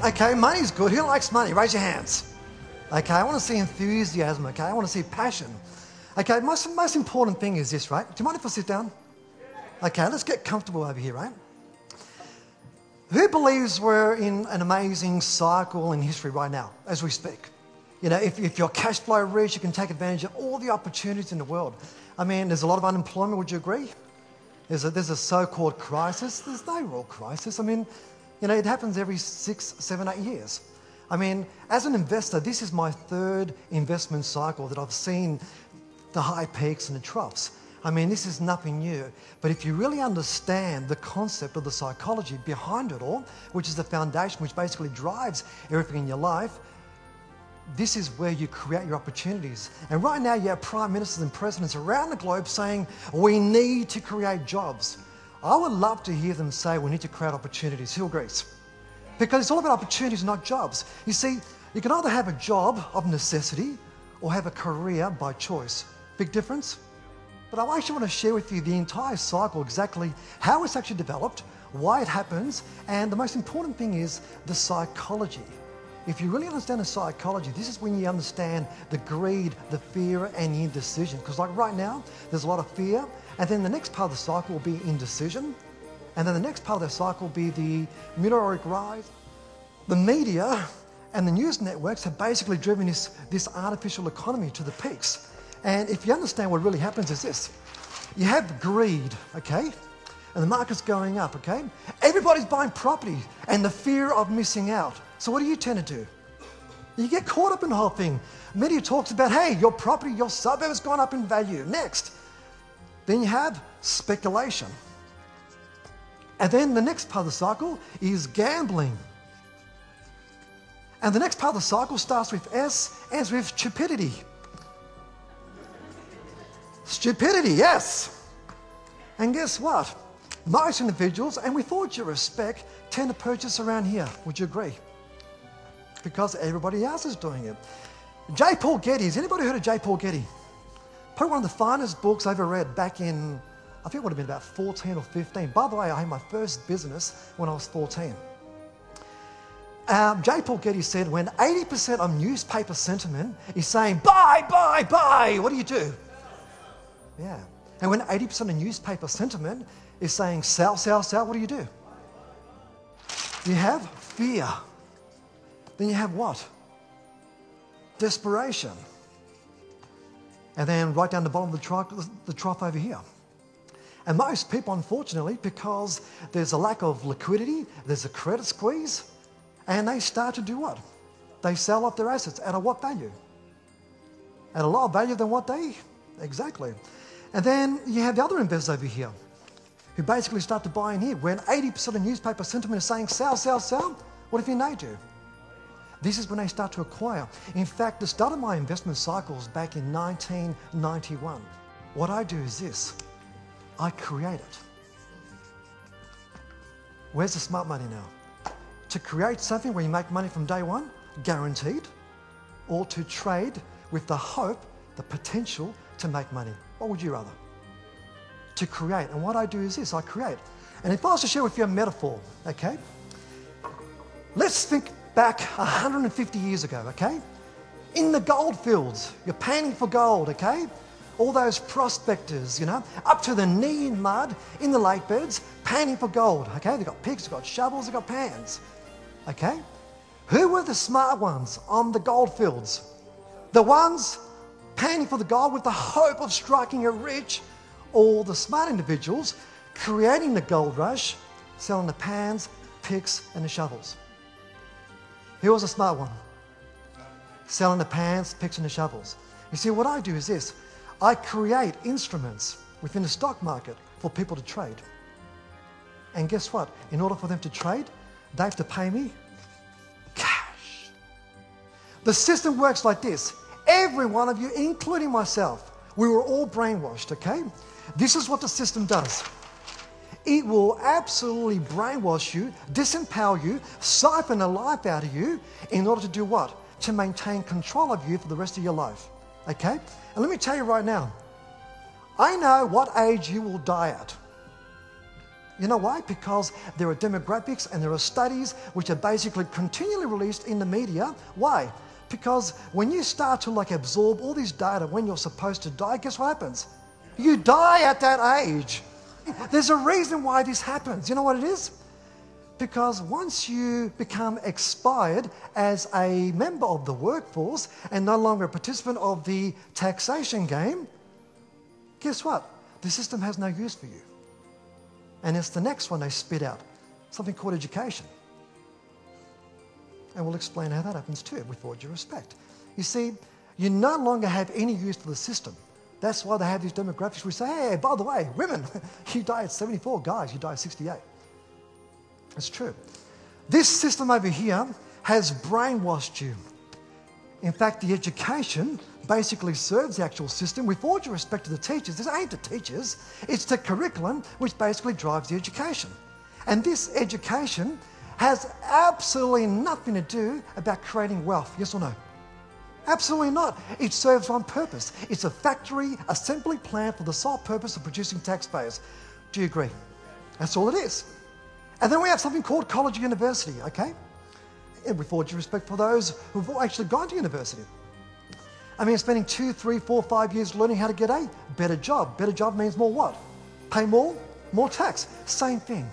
Okay, money's good. Who likes money? Raise your hands. Okay, I want to see enthusiasm, okay? I want to see passion. Okay, most important thing is this, right? Do you mind if I sit down? Okay, let's get comfortable over here, right? Who believes we're in an amazing cycle in history right now, as we speak? You know, if you're cash flow rich, you can take advantage of all the opportunities in the world. I mean, there's a lot of unemployment, would you agree? There's a so-called crisis. There's no real crisis. I mean, you know, it happens every 6, 7, 8 years. I mean, as an investor, this is my third investment cycle that I've seen the high peaks and the troughs. I mean, this is nothing new. But if you really understand the concept of the psychology behind it all, which is the foundation which basically drives everything in your life, this is where you create your opportunities. And right now you have prime ministers and presidents around the globe saying, we need to create jobs. I would love to hear them say we need to create opportunities. Who agrees? Because it's all about opportunities, not jobs. You see, you can either have a job of necessity or have a career by choice. Big difference? But I actually want to share with you the entire cycle, exactly how it's actually developed, why it happens, and the most important thing is the psychology. If you really understand the psychology, this is when you understand the greed, the fear, and the indecision. Because like right now, there's a lot of fear, and then the next part of the cycle will be indecision, and then the next part of the cycle will be the meteoric rise. The media and the news networks have basically driven this artificial economy to the peaks. And if you understand what really happens is this. You have greed, okay? And the market's going up, okay? Everybody's buying property and the fear of missing out. So what do you tend to do? You get caught up in the whole thing. Media talks about, hey, your property, your suburb has gone up in value. Next. Then you have speculation. And then the next part of the cycle is gambling. And the next part of the cycle starts with S, ends with stupidity. Stupidity, yes. And guess what? Most individuals, and with all due respect, tend to purchase around here. Would you agree? Because everybody else is doing it. J. Paul Getty. Has anybody heard of J. Paul Getty? Probably one of the finest books I ever read back in, I think it would have been about 14 or 15. By the way, I had my first business when I was 14. J. Paul Getty said, when 80% of newspaper sentiment is saying, buy, buy, buy, what do? Yeah. And when 80% of newspaper sentiment is saying, sell, sell, sell, what do? You have fear. Then you have what? Desperation. And then right down the bottom of the trough over here. And most people, unfortunately, because there's a lack of liquidity, there's a credit squeeze, and they start to do what? They sell off their assets. At a what value? At a lower value than what they? Exactly. And then you have the other investors over here who basically start to buy in here. When 80% of newspaper sentiment is saying sell, sell, sell, what do you think they do? This is when they start to acquire. In fact, the start of my investment cycles back in 1991, what I do is this. I create it. Where's the smart money now? To create something where you make money from day one, guaranteed, or to trade with the hope, the potential to make money. What would you rather? To create. And what I do is this, I create. And if I was to share with you a metaphor, okay? Let's think back 150 years ago, okay? In the gold fields, you're panning for gold, okay? All those prospectors, you know, up to the knee in mud, in the lake beds, panning for gold, okay? They've got picks, they've got shovels, they've got pans, okay? Who were the smart ones on the gold fields? The ones panning for the gold with the hope of striking it rich, or the smart individuals creating the gold rush, selling the pans, picks, and the shovels? Who was the smart one? Selling the pans, picks, and the shovels. You see, what I do is this. I create instruments within the stock market for people to trade. And guess what? In order for them to trade, they have to pay me cash. The system works like this. Every one of you, including myself, we were all brainwashed, okay? This is what the system does. It will absolutely brainwash you, disempower you, siphon the life out of you in order to do what? To maintain control of you for the rest of your life, okay? And let me tell you right now, I know what age you will die at. You know why? Because there are demographics and there are studies which are basically continually released in the media. Why? Because when you start to absorb all this data when you're supposed to die, guess what happens? You die at that age. There's a reason why this happens. You know what it is? Because once you become expired as a member of the workforce and no longer a participant of the taxation game, guess what? The system has no use for you. And it's the next one they spit out, something called education. And we'll explain how that happens too, with all due respect. You see, you no longer have any use for the system. That's why they have these demographics. We say, hey, by the way, women, you die at 74. Guys, you die at 68. It's true. This system over here has brainwashed you. In fact, the education basically serves the actual system. With all due respect to the teachers, this ain't the teachers, it's the curriculum which basically drives the education. And this education has absolutely nothing to do about creating wealth, yes or no? Absolutely not. It serves one purpose. It's a factory assembly plant for the sole purpose of producing taxpayers. Do you agree? That's all it is. And then we have something called college and university, okay? And with all due respect for those who've actually gone to university. I mean, spending 2, 3, 4, 5 years learning how to get a better job. Better job means more what? Pay more? More tax. Same thing.